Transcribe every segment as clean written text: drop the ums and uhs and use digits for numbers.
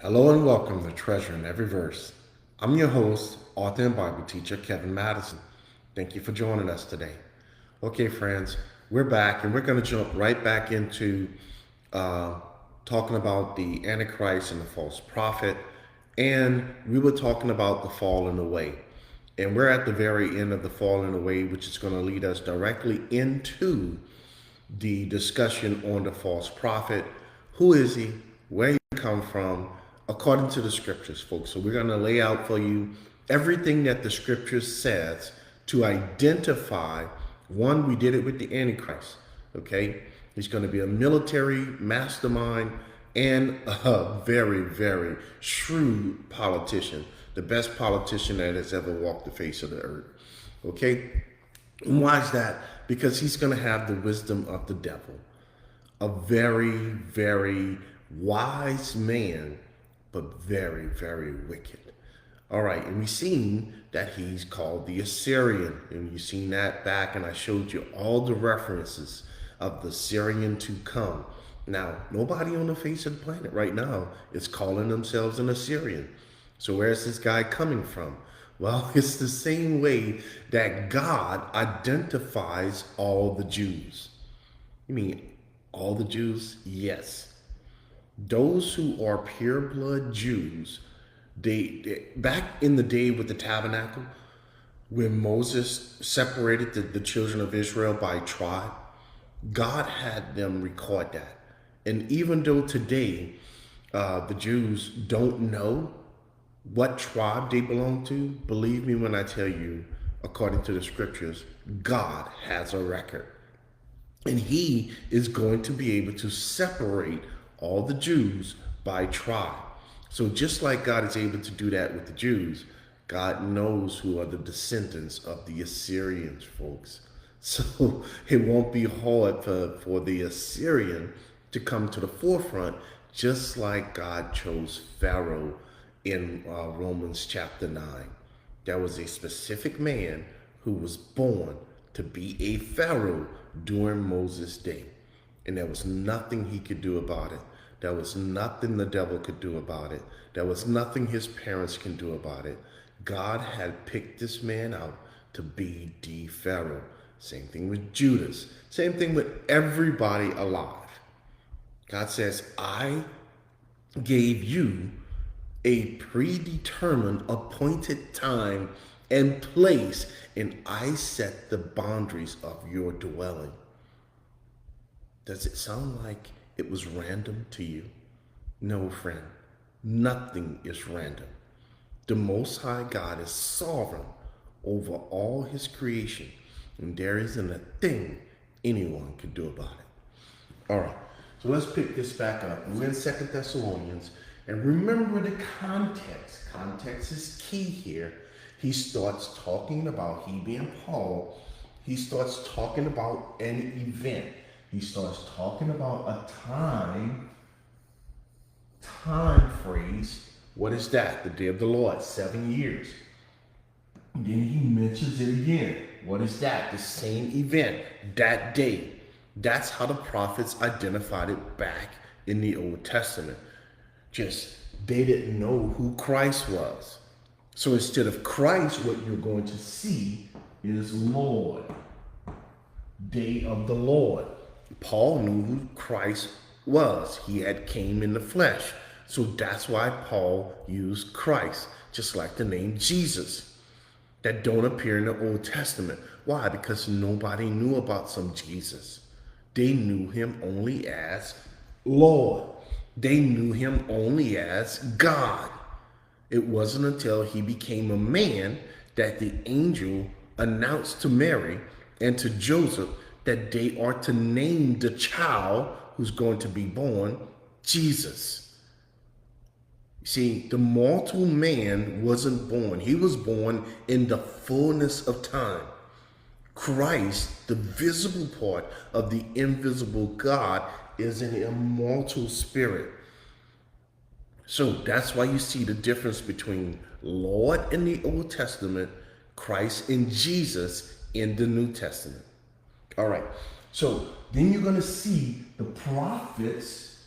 Hello and welcome to Treasure in Every Verse. I'm your host, author and Bible teacher, Kevin Madison. Thank you for joining us today. Okay, friends, we're back and we're going to jump right back into uh, talking about the Antichrist and the false prophet. And we were talking about the falling away. And we're at the very end of the falling away, which is going to lead us directly into the discussion on the false prophet. Who is he? Where he come from? According to the scriptures, folks. So we're going to lay out for you everything that the scriptures says to identify. One, we did it with the Antichrist. Okay, he's going to be a military mastermind and a very, very shrewd politician, the best politician that has ever walked the face of the earth. Okay, and why is that? Because he's going to have the wisdom of the devil, a very, very wise man, but very, very wicked. All right, and we've seen that he's called the Assyrian, and you've seen that back, and I showed you all the references of the Syrian to come. Now, nobody on the face of the planet right now is calling themselves an Assyrian. So where's this guy coming from? Well, it's the same way that God identifies all the Jews. You mean all the Jews? Yes. Those who are pure blood Jews, they back in the day with the tabernacle, when Moses separated the children of Israel by tribe, God had them record that. And even though today the Jews don't know what tribe they belong to, believe me when I tell you, according to the scriptures, God has a record. And he is going to be able to separate all the Jews by tribe. So just like God is able to do that with the Jews, God knows who are the descendants of the Assyrians, folks. So it won't be hard for the Assyrian to come to the forefront, just like God chose Pharaoh in Romans chapter 9. There was a specific man who was born to be a Pharaoh during Moses' day. And there was nothing he could do about it. There was nothing the devil could do about it. There was nothing his parents can do about it. God had picked this man out to be the Pharaoh. Same thing with Judas. Same thing with everybody alive. God says, I gave you a predetermined, appointed time and place, and I set the boundaries of your dwelling. Does it sound like it was random to you? No, friend. Nothing is random. The Most High God is sovereign over all his creation, and there isn't a thing anyone can do about it. All right, so let's pick this back up. We're in 2 Thessalonians, and remember the context. Context is key here. He starts talking about, he being Paul, he starts talking about an event. He starts talking about a time phrase. What is that? The day of the Lord, 7 years. And then he mentions it again. What is that? The same event, that day. That's how the prophets identified it back in the Old Testament. Just, they didn't know who Christ was. So instead of Christ, what you're going to see is Lord. Day of the Lord. Paul knew who Christ was. He had came in the flesh. So that's why Paul used Christ, just like the name Jesus, that don't appear in the Old Testament. Why? Because nobody knew about some Jesus. They knew him only as Lord. They knew him only as God. It wasn't until he became a man that the angel announced to Mary and to Joseph that they are to name the child who's going to be born Jesus. See, the mortal man wasn't born. He was born in the fullness of time. Christ, the visible part of the invisible God, is an immortal spirit. So that's why you see the difference between Lord in the Old Testament, Christ and Jesus in the New Testament. All right. So then you're going to see the prophets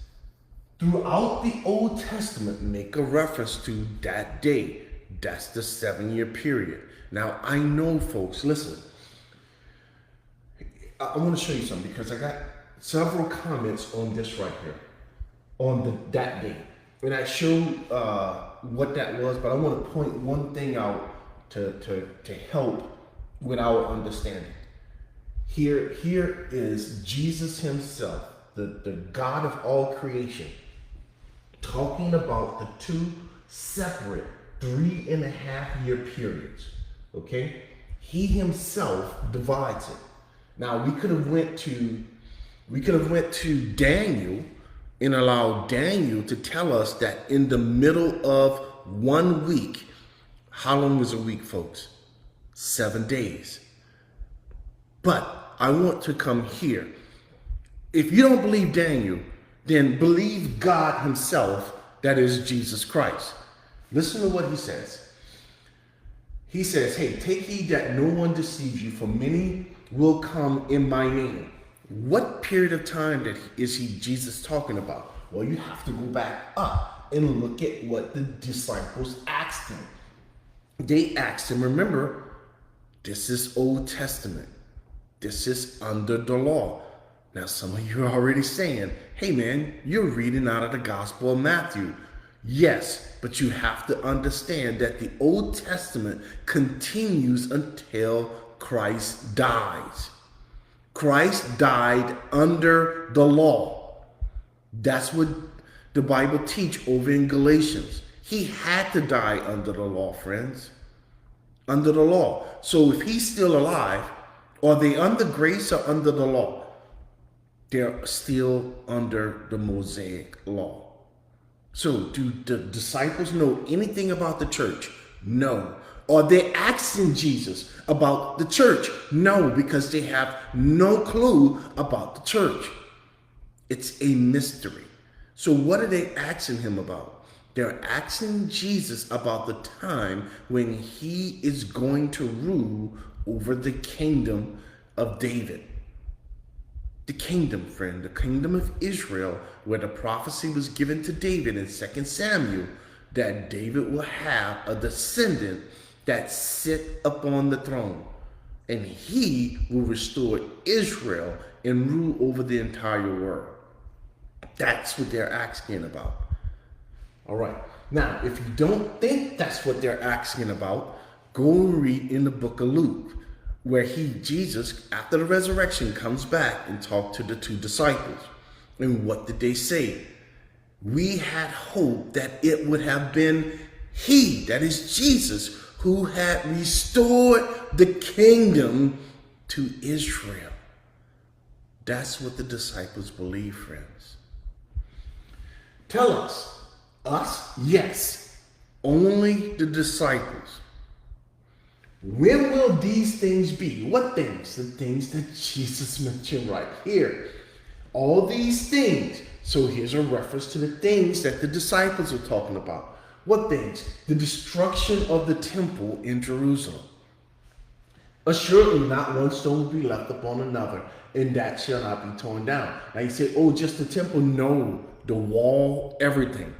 throughout the Old Testament make a reference to that day. That's the 7-year period. Now, I know, folks, listen, I want to show you something because I got several comments on this right here, on that day. And I showed what that was, but I want to point one thing out to help with our understanding. Here is Jesus himself, the God of all creation, talking about the two separate 3.5-year periods. Okay? He himself divides it. Now we could have went to Daniel and allowed Daniel to tell us that in the middle of 1 week, how long is a week, folks? 7 days. But I want to come here. If you don't believe Daniel, then believe God himself, that is Jesus Christ. Listen to what he says. He says, hey, take heed that no one deceives you, for many will come in my name. What period of time is Jesus talking about? Well, you have to go back up and look at what the disciples asked him. They asked him, remember, this is Old Testament. This is under the law. Now, some of you are already saying, hey man, you're reading out of the Gospel of Matthew. Yes, but you have to understand that the Old Testament continues until Christ dies. Christ died under the law. That's what the Bible teaches over in Galatians. He had to die under the law, friends. Under the law. So if he's still alive, are they under grace or under the law? They're still under the Mosaic law. So do the disciples know anything about the church? No. Are they asking Jesus about the church? No, because they have no clue about the church. It's a mystery. So what are they asking him about? They're asking Jesus about the time when he is going to rule over the kingdom of David. The kingdom, friend, the kingdom of Israel, where the prophecy was given to David in 2 Samuel, that David will have a descendant that sit upon the throne, and he will restore Israel and rule over the entire world. That's what they're asking about. All right. Now, if you don't think that's what they're asking about, go and read in the book of Luke, where Jesus, after the resurrection, comes back and talks to the two disciples. And what did they say? We had hoped that it would have been he, that is Jesus, who had restored the kingdom to Israel. That's what the disciples believe, friends. Tell us. Yes. Only the disciples. When will these things be? What things? The things that Jesus mentioned right here. All these things. So here's a reference to the things that the disciples are talking about. What things? The destruction of the temple in Jerusalem. Assuredly, not one stone will be left upon another, and that shall not be torn down. Now you say, oh, just the temple? No, the wall, everything.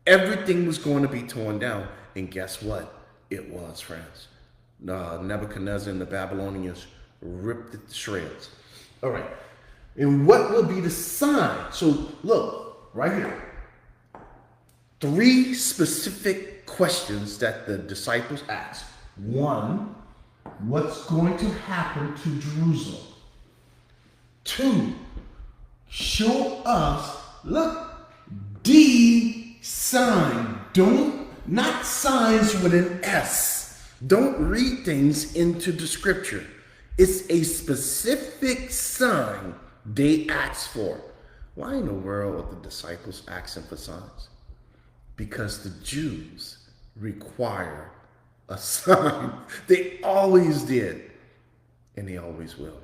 Everything was going to be torn down. And guess what? It was, friends. Nebuchadnezzar and the Babylonians ripped it to shreds. All right. And what will be the sign? So look, right here. 3 specific questions that the disciples asked. 1, what's going to happen to Jerusalem? 2, show us, look, the sign. Not signs with an S. Don't read things into the scripture. It's a specific sign they asked for. Why in the world are the disciples asking for signs? Because the Jews require a sign. They always did, and they always will.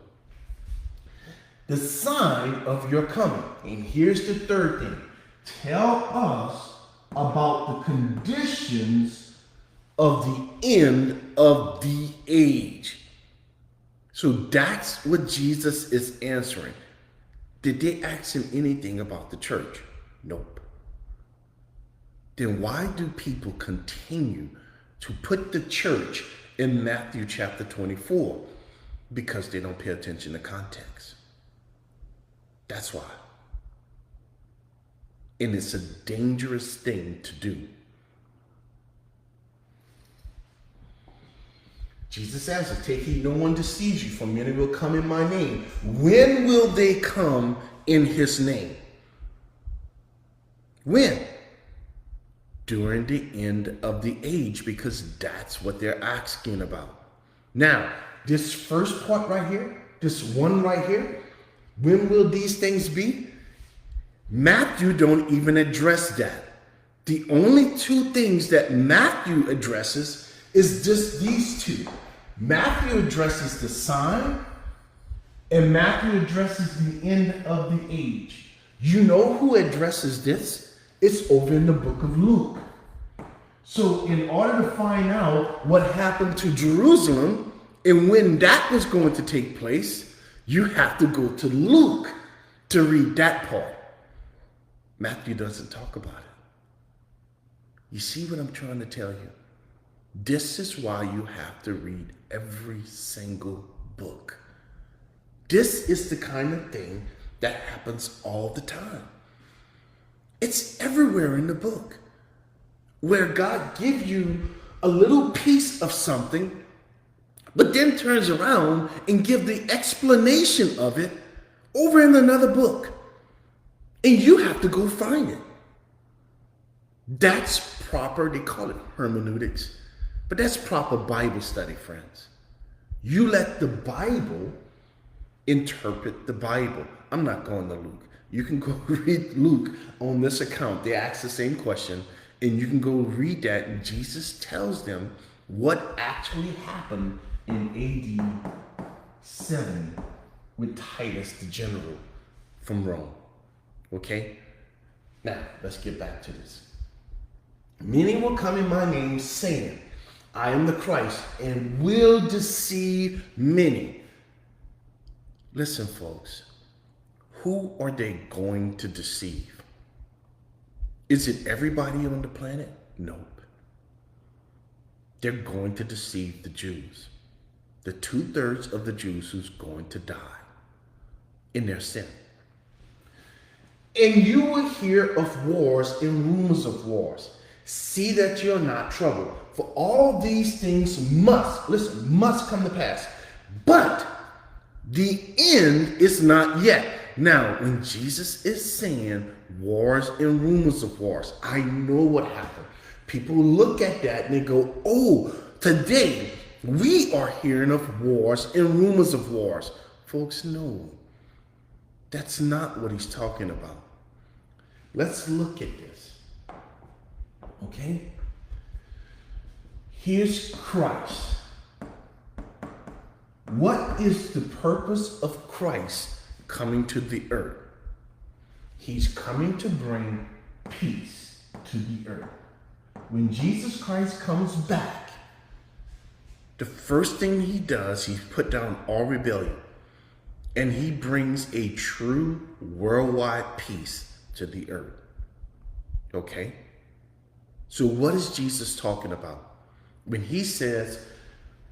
The sign of your coming. And here's the third thing. Tell us about the conditions of the end of the age. So that's what Jesus is answering. Did they ask him anything about the church? Nope. then why do people continue to put the church in Matthew chapter 24? Because they don't pay attention to context. That's why. And it's a dangerous thing to do. Jesus answered, take heed no one deceives you, for many will come in my name. When will they come in his name? When? During the end of the age, because that's what they're asking about. Now, this first part right here, this one right here, when will these things be? Matthew don't even address that. The only two things that Matthew addresses is just these two. Matthew addresses the sign, and Matthew addresses the end of the age. You know who addresses this? It's over in the book of Luke. So in order to find out what happened to Jerusalem and when that was going to take place, you have to go to Luke to read that part. Matthew doesn't talk about it. You see what I'm trying to tell you? This is why you have to read every single book. This is the kind of thing that happens all the time. It's everywhere in the book, where God gives you a little piece of something, but then turns around and gives the explanation of it over in another book. And you have to go find it. That's proper, they call it hermeneutics, but that's proper Bible study, friends. You let the Bible interpret the Bible. I'm not going to Luke. You can go read Luke on this account. They ask the same question, and you can go read that, and Jesus tells them what actually happened in AD 70 with Titus the general from Rome. Okay? Now, let's get back to this. Many will come in my name, saying, I am the Christ, and will deceive many. Listen, folks. Who are they going to deceive? Is it everybody on the planet? Nope. They're going to deceive the Jews. The 2/3 of the Jews who's going to die in their sin. And you will hear of wars and rumors of wars. See that you're not troubled. For all these things must come to pass. But the end is not yet. Now, when Jesus is saying wars and rumors of wars, I know what happened. People look at that and they go, oh, today we are hearing of wars and rumors of wars. Folks, no, that's not what he's talking about. Let's look at this. Okay? Here's Christ. What is the purpose of Christ coming to the earth? He's coming to bring peace to the earth. When Jesus Christ comes back, the first thing he does, he put down all rebellion, and he brings a true worldwide peace to the earth. Okay? So what is Jesus talking about? When he says,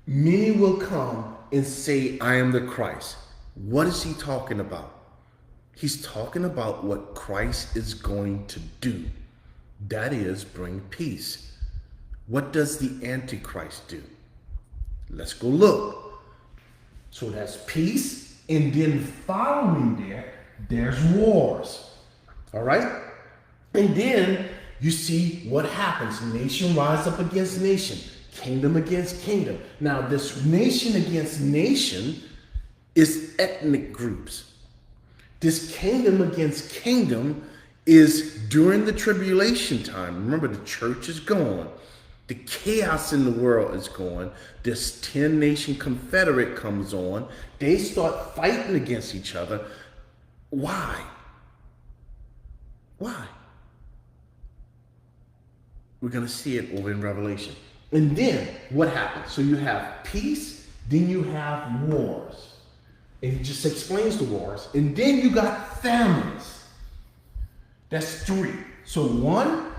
many will come and say, I am the Christ. What is he talking about? He's talking about what Christ is going to do. That is, bring peace. What does the Antichrist do? Let's go look. So that's peace, and then following there's wars. All right? And then you see what happens. Nation rise up against nation. Kingdom against kingdom. Now, this nation against nation is ethnic groups. This kingdom against kingdom is during the tribulation time. Remember, the church is gone. The chaos in the world is gone. This 10-nation confederate comes on. They start fighting against each other. Why? Why? We're going to see it over in Revelation. And then what happens? So you have peace, then you have wars. And he just explains the wars. And then you got famines. That's 3. So 1,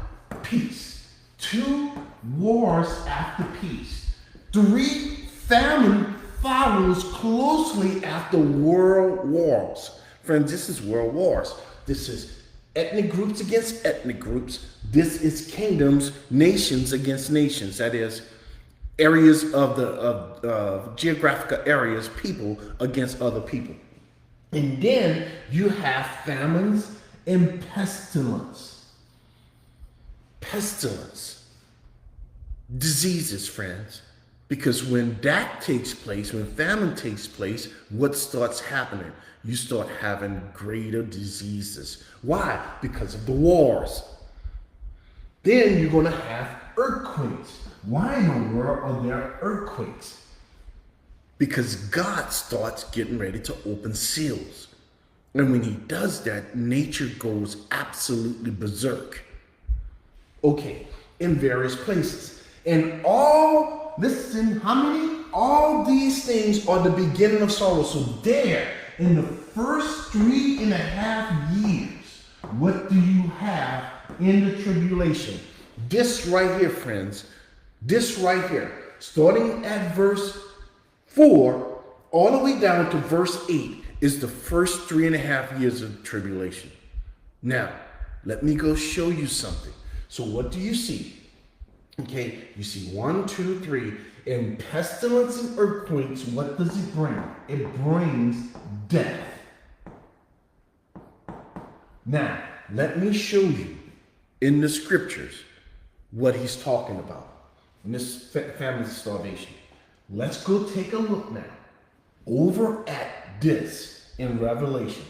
peace. 2 wars after peace. 3 famine follows closely after world wars. Friends, this is world wars. This is ethnic groups against ethnic groups. This is kingdoms, nations against nations. That is, areas of the geographical areas, people against other people. And then you have famines and pestilence. Pestilence. Diseases, friends. Because when that takes place, when famine takes place, what starts happening? You start having greater diseases. Why? Because of the wars. Then you're going to have earthquakes. Why in the world are there earthquakes? Because God starts getting ready to open seals. And when he does that, nature goes absolutely berserk. Okay, in various places. And listen, how many? All these things are the beginning of sorrow. So there, in the first 3.5 years, what do you have in the tribulation? This right here, friends. This right here. Starting at verse 4, all the way down to verse 8, is the first 3.5 years of tribulation. Now, let me go show you something. So what do you see? Okay, you see 1, 2, 3. In pestilence and earthquakes, what does it bring? It brings death. Now, let me show you in the scriptures what he's talking about in this famine starvation. Let's go take a look now over at this in Revelation.